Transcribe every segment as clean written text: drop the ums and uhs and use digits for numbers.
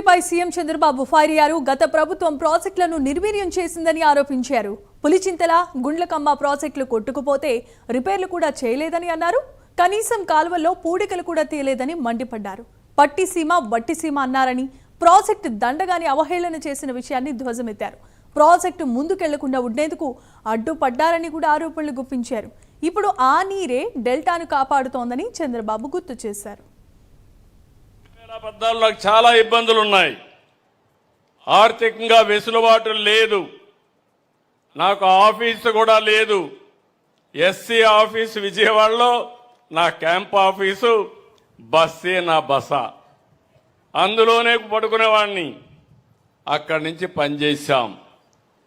పై CM Chandrababu fire అయ్యారు. గత ప్రభుత్వం ప్రాజెక్టులను నిర్వీర్యం చేసిందని ఆరోపించారు. పులిచింతల, గుండ్లకమ్మ ప్రాజెక్టులు కొట్టుకుపోతే రిపేర్లు కూడా చేయలేదని అన్నారు. కనీసం కాలువల్లో పూడికలు కూడా తీయలేదని మండిపడ్డారు. పట్టిసీమ వట్టిసీమ అన్నారని, ప్రాజెక్టు దండగాని అవహేళన చేసిన విషయాన్ని ధ్వజమెత్తారు. ప్రాజెక్టు ముందుకెళ్లకుండా ఉండేందుకు అడ్డుపడ్డారని కూడా ఆరోపణలు గుప్పించారు. ఇప్పుడు ఆ నీరే డెల్టాను కాపాడుతోందని చంద్రబాబు గుర్తు చేశారు. 2014లో చాలా ఇబ్బందులు ఉన్నాయి. ఆర్థికంగా వెసులుబాటు లేదు. నాకు ఆఫీసు కూడా లేదు. ఎస్సీ ఆఫీసు విజయవాడలో నా క్యాంప్ ఆఫీసు, బస్సే నా బస. అందులోనే పడుకునేవాడిని. అక్కడి నుంచి పనిచేశాం.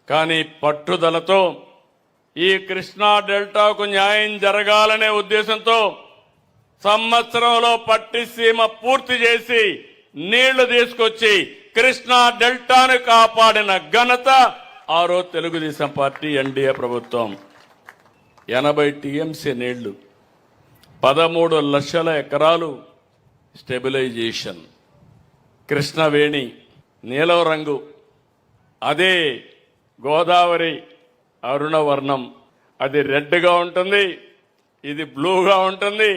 కానీ పట్టుదలతో ఈ కృష్ణా డెల్టాకు న్యాయం జరగాలనే ఉద్దేశంతో సంవత్సరంలో పట్టిసీమ పూర్తి చేసి నీళ్లు తీసుకొచ్చి కృష్ణా డెల్టాను కాపాడిన ఘనత ఆ రోజు తెలుగుదేశం పార్టీ ఎన్డీఏ ప్రభుత్వం. 80 టీఎంసీ నీళ్లు, 13 లక్షల ఎకరాలు స్టెబిలైజేషన్. కృష్ణవేణి నీలం రంగు, అదే గోదావరి అరుణవర్ణం. అది రెడ్గా ఉంటుంది, ఇది బ్లూగా ఉంటుంది.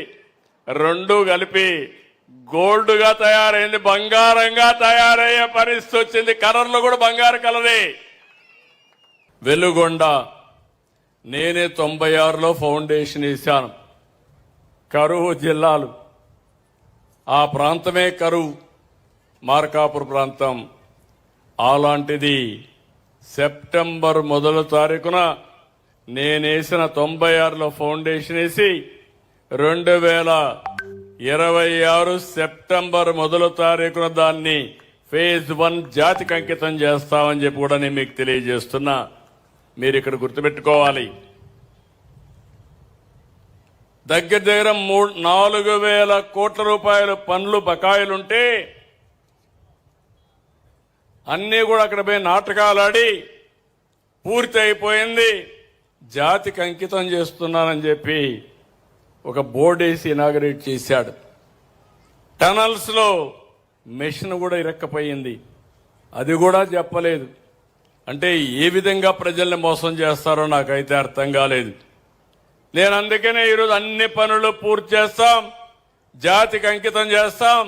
రెండు కలిపి గోల్డ్గా తయారైంది, బంగారంగా తయారయ్యే పరిస్థితి వచ్చింది. కలర్లు కూడా బంగారు కలరే. వెలుగొండ నేనే 96లో ఫౌండేషన్ వేశాను. కరువు జిల్లాలు, ఆ ప్రాంతమే కరువు, మార్కాపూర్ ప్రాంతం. అలాంటిది సెప్టెంబర్ 1వ తారీఖున నేనేసిన 96లో ఫౌండేషన్ వేసి 2026 సెప్టెంబర్ 1వ తారీఖున దాన్ని ఫేజ్ 1 జాతికి అంకితం చేస్తామని చెప్పి కూడా నేను మీకు తెలియజేస్తున్నా. మీరు ఇక్కడ గుర్తుపెట్టుకోవాలి, దగ్గర 4,000 కోట్ల రూపాయల పనులు బకాయిలుంటే అన్నీ కూడా అక్కడ పోయి నాటకాలాడి పూర్తి అయిపోయింది. జాతికి అంకితం చేస్తున్నానని చెప్పి ఒక బోర్డు వేసి ఇనాగరేట్ చేశాడు. టనల్స్ లో మెషిన్ కూడా ఇరక్కపోయింది, అది కూడా చెప్పలేదు. అంటే ఏ విధంగా ప్రజల్ని మోసం చేస్తారో నాకైతే అర్థం కాలేదు. నేను అందుకనే ఈరోజు అన్ని పనులు పూర్తి చేస్తాం, జాతికి అంకితం చేస్తాం.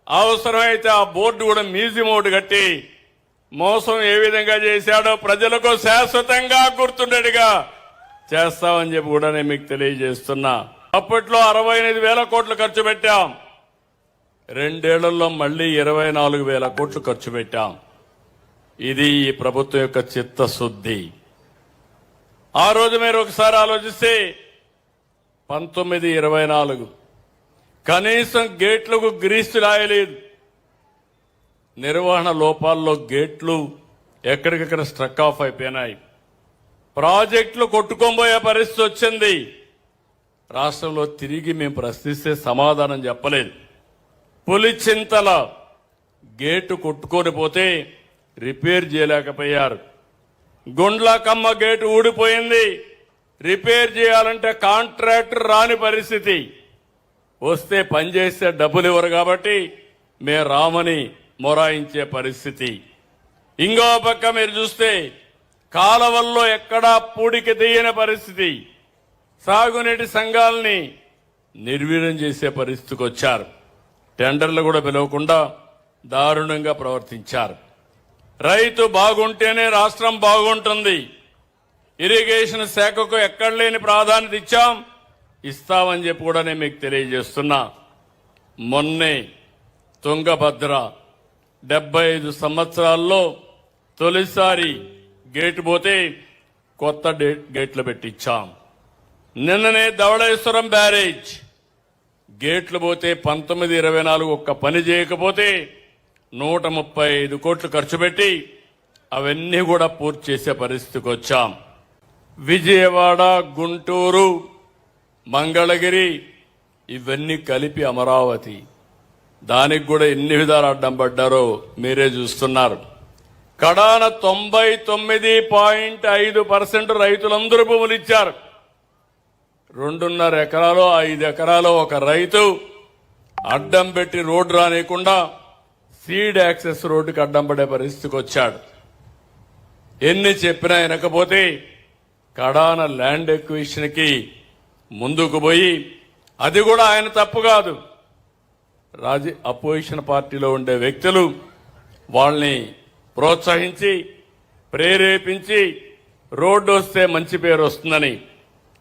అవసరమైతే ఆ బోర్డు కూడా మ్యూజియం ఒకటి కట్టి మోసం ఏ విధంగా చేశాడో ప్రజలకు శాశ్వతంగా గుర్తుండేట్టుగా చేస్తామని చెప్పి కూడా నేను మీకు తెలియజేస్తున్నా. అప్పట్లో 68,000 కోట్లు ఖర్చు పెట్టాం. 2 ఏళ్లలో మళ్లీ 24,000 కోట్లు ఖర్చు పెట్టాం. ఇది ఈ ప్రభుత్వం యొక్క చిత్తశుద్ధి. ఆ రోజు మీరు ఒకసారి ఆలోచిస్తే 1924 కనీసం గేట్లకు గ్రీసు రాయలేదు. నిర్వహణ లోపాల్లో గేట్లు ఎక్కడికక్కడ స్ట్రక్ ఆఫ్ అయిపోయినాయి. ప్రాజెక్టులు కొట్టుకోబోయే పరిస్థితి వచ్చింది. రాష్ట్రంలో తిరిగి మేము ప్రశ్నిస్తే సమాధానం చెప్పలేదు. పులిచింతల గేటు కొట్టుకొని పోతే రిపేర్ చేయలేకపోయారు. గుండ్లకమ్మ గేటు ఊడిపోయింది, రిపేర్ చేయాలంటే కాంట్రాక్టర్ రాని పరిస్థితి. వస్తే పనిచేస్తే డబ్బులు ఇవ్వరు కాబట్టి మేము రామని మొరాయించే పరిస్థితి. ఇంకో పక్క మీరు చూస్తే కాలవల్లో ఎక్కడా పూడికి తీయని పరిస్థితి. సాగునీటి సంఘాలని నిర్వీర్యం చేసే పరిస్థితికి వచ్చారు. టెండర్లు కూడా పిలవకుండా దారుణంగా ప్రవర్తించారు. రైతు బాగుంటేనే రాష్ట్రం బాగుంటుంది. ఇరిగేషన్ శాఖకు ఎక్కడ లేని ప్రాధాన్యత ఇస్తామని చెప్పి కూడా నేను మీకు తెలియజేస్తున్నా. మొన్నే తుంగభద్ర 75 సంవత్సరాల్లో తొలిసారి గేటు పోతే కొత్త గేట్లు పెట్టించాం. నిన్ననే ధవళేశ్వరం బ్యారేజ్ గేట్లు పోతే 1924 ఒక్క పని చేయకపోతే 135 కోట్లు ఖర్చు పెట్టి అవన్నీ కూడా పూర్తి చేసే పరిస్థితికి వచ్చాం. విజయవాడ, గుంటూరు, మంగళగిరి ఇవన్నీ కలిపి అమరావతి, దానికి కూడా ఎన్ని విధాలు అడ్డం పడ్డారో మీరే చూస్తున్నారు. కడాన 99.5% రైతులందరూ భూములు ఇచ్చారు. 2.5 ఎకరాలు 5 ఎకరాలు ఒక రైతు అడ్డం పెట్టి రోడ్డు రానియకుండా సీడ్ యాక్సెస్ రోడ్డుకి అడ్డం పడే పరిస్థితికి వచ్చాడు. ఎన్ని చెప్పినా వినకపోతే కడాన ల్యాండ్ ఎక్విజిషన్కి ముందుకు పోయి, అది కూడా ఆయన తప్పు కాదు, అపోజిషన్ పార్టీలో ఉండే వ్యక్తులు వాళ్ళని ప్రోత్సహించి ప్రేరేపించి రోడ్డు వస్తే మంచి పేరు వస్తుందని,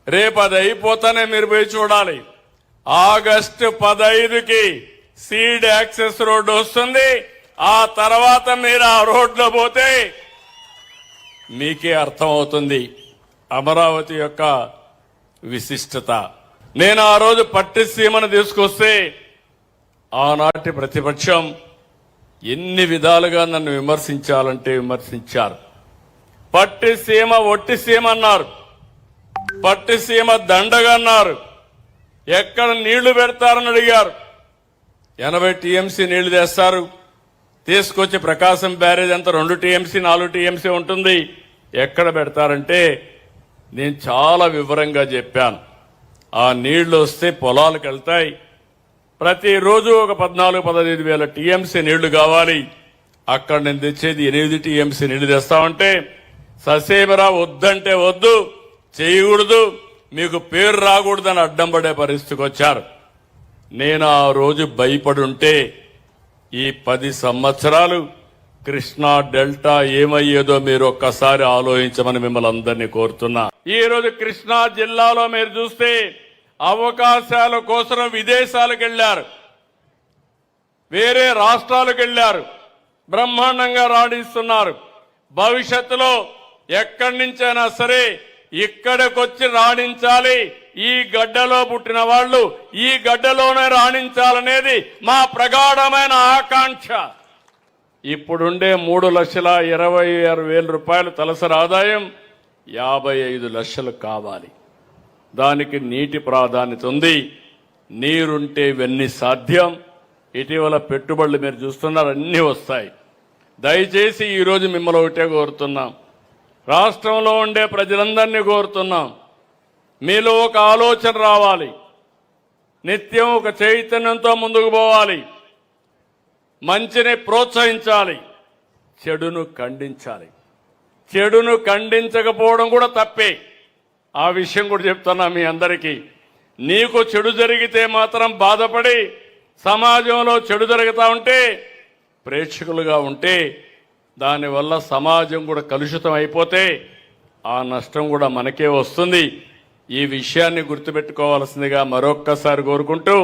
రేపు అది అయిపోతానే మీరు పోయి చూడాలి. ఆగస్టు 15కి సీడ్ యాక్సెస్ రోడ్డు వస్తుంది. ఆ తర్వాత మీరు ఆ రోడ్లో పోతే మీకే అర్థమవుతుంది అమరావతి యొక్క విశిష్టత. నేను ఆ రోజు పట్టిసీమను తీసుకొస్తే ఆనాటి ప్రతిపక్షం ఎన్ని విధాలుగా నన్ను విమర్శించాలంటే విమర్శించారు. పట్టిసీమ ఒట్టిసీమ అన్నారు, పట్టిసీమ దండగా అన్నారు, ఎక్కడ నీళ్లు పెడతారని అడిగారు. 80 టీఎంసీ నీళ్లు తెస్తారు, తీసుకొచ్చి ప్రకాశం బ్యారేజ్ అంతా 2 టీఎంసీ 4 టీఎంసీ ఉంటుంది, ఎక్కడ పెడతారంటే నేను చాలా వివరంగా చెప్పాను. ఆ నీళ్లు వస్తే పొలాలకు వెళ్తాయి, ప్రతిరోజు ఒక 14-15 వేల టీఎంసీ నీళ్లు కావాలి. అక్కడ నేను తెచ్చేది 8 టీఎంసీ నీళ్లు తెస్తామంటే ససేమరా వద్దంటే వద్దు, చేయకూడదు, మీకు పేరు రాకూడదని అడ్డం పడే పరిస్థితికి వచ్చారు. నేను ఆ రోజు భయపడుంటే ఈ 10 సంవత్సరాలు కృష్ణా డెల్టా ఏమయ్యేదో మీరు ఒక్కసారి ఆలోచించమని మిమ్మల్ని అందరినీ కోరుతున్నా. ఈ రోజు కృష్ణా జిల్లాలో మీరు చూస్తే అవకాశాల కోసం విదేశాలకు వెళ్లారు, వేరే రాష్ట్రాలకు వెళ్లారు, బ్రహ్మాండంగా రాణిస్తున్నారు. భవిష్యత్తులో ఎక్కడి నుంచైనా సరే ఇక్కడికొచ్చి రాణించాలి, ఈ గడ్డలో పుట్టిన వాళ్ళు ఈ గడ్డలోనే రాణించాలనేది మా ప్రగాఢమైన ఆకాంక్ష. ఇప్పుడుండే 3,26,000 రూపాయలు తలసరి ఆదాయం 55 లక్షలు కావాలి. దానికి నీటి ప్రాధాన్యత ఉంది, నీరుంటే ఇవన్నీ సాధ్యం. ఇటీవల పెట్టుబడులు మీరు చూస్తున్నారు, అన్నీ వస్తాయి. దయచేసి ఈరోజు మిమ్మల్ని ఒకటే కోరుతున్నాం, రాష్ట్రంలో ఉండే ప్రజలందరినీ కోరుతున్నాం, మీలో ఒక ఆలోచన రావాలి, నిత్యం ఒక చైతన్యంతో ముందుకు పోవాలి, మంచిని ప్రోత్సహించాలి, చెడును ఖండించాలి. చెడును ఖండించకపోవడం కూడా తప్పే, ఆ విషయం కూడా చెప్తున్నా మీ అందరికీ. నీకు చెడు జరిగితే మాత్రం బాధపడి సమాజంలో చెడు జరుగుతూ ఉంటే ప్రేక్షకులుగా ఉంటే దానివల్ల సమాజం కూడా కలుషితం అయిపోతే ఆ నష్టం కూడా మనకే వస్తుంది. ఈ విషయాన్ని గుర్తుపెట్టుకోవాల్సిందిగా మరొక్కసారి కోరుకుంటూ